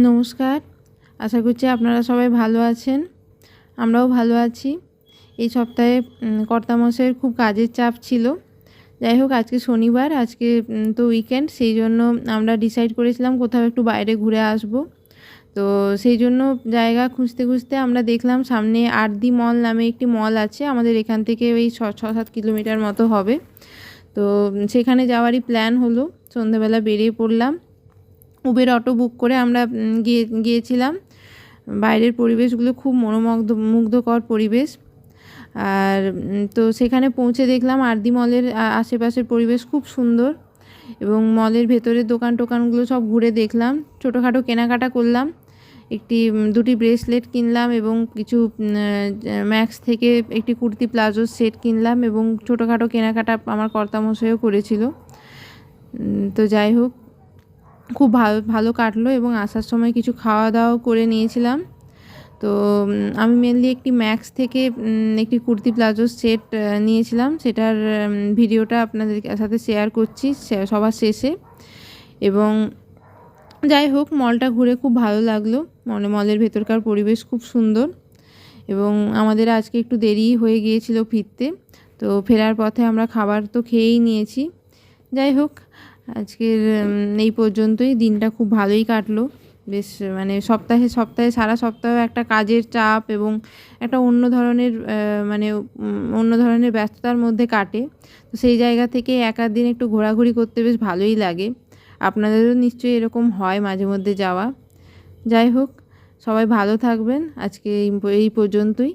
নমস্কার। আশা করছি আপনারা সবাই ভালো আছেন। আমরাও ভালো আছি। এই সপ্তাহে কর্তামশাইয়ের খুব কাজের চাপ ছিল। যাই হোক, আজকে শনিবার, আজকে তো উইকেন্ড, সেই জন্য আমরা ডিসাইড করেছিলাম কোথাও একটু বাইরে ঘুরে আসব। তো সেই জন্য জায়গা খুঁজতে খুঁজতে আমরা দেখলাম সামনে আরদি মল নামে একটি মল আছে। আমাদের এখান থেকে ওই 6-7 কিলোমিটার মতো হবে। তো সেখানে যাওয়ারই প্ল্যান হলো। সন্ধ্যেবেলা বেরিয়ে পড়লাম। উবের অটো বুক করে আমরা গিয়েছিলাম। বাইরের পরিবেশগুলো খুব মুগ্ধকর পরিবেশ। আর তো সেখানে পৌঁছে দেখলাম আরদি মলের আশেপাশের পরিবেশ খুব সুন্দর, এবং মলের ভেতরের দোকান টোকানগুলো সব ঘুরে দেখলাম। ছোটোখাটো কেনাকাটা করলাম। দুটি ব্রেসলেট কিনলাম এবং কিছু ম্যাক্স থেকে একটি কুর্তি প্লাজোর সেট কিনলাম, এবং ছোটোখাটো কেনাকাটা আমার কর্তামশাইও করেছিল। তো যাই হোক, খুব ভালো কাটলো, এবং আসার সময় কিছু খাওয়া দাওয়াও করে নিয়েছিলাম। তো আমি মেনলি একটি ম্যাক্স থেকে একটি কুর্তি প্লাজোর সেট নিয়েছিলাম। সেটার ভিডিওটা আপনাদের সাথে শেয়ার করছি সবার শেষে। এবং যাই হোক, মলটা ঘুরে খুব ভালো লাগলো। মলের ভেতরকার পরিবেশ খুব সুন্দর, এবং আমাদের আজকে একটু দেরি হয়ে গিয়েছিল ফিরতে। তো ফেরার পথে আমরা খাবার তো খেয়েই নিয়েছি। যাই হোক, আজকের এই পর্যন্তই। দিনটা খুব ভালোই কাটলো। বেশ সপ্তাহে সারা সপ্তাহ একটা কাজের চাপ এবং একটা অন্য ধরনের ব্যস্ততার মধ্যে কাটে। তো সেই জায়গা থেকে এক আধ দিন একটু ঘোরাঘুরি করতে বেশ ভালোই লাগে। আপনাদেরও নিশ্চয়ই এরকম হয় মাঝে মধ্যে যাওয়া। যাই হোক, সবাই ভালো থাকবেন। আজকে এই পর্যন্তই।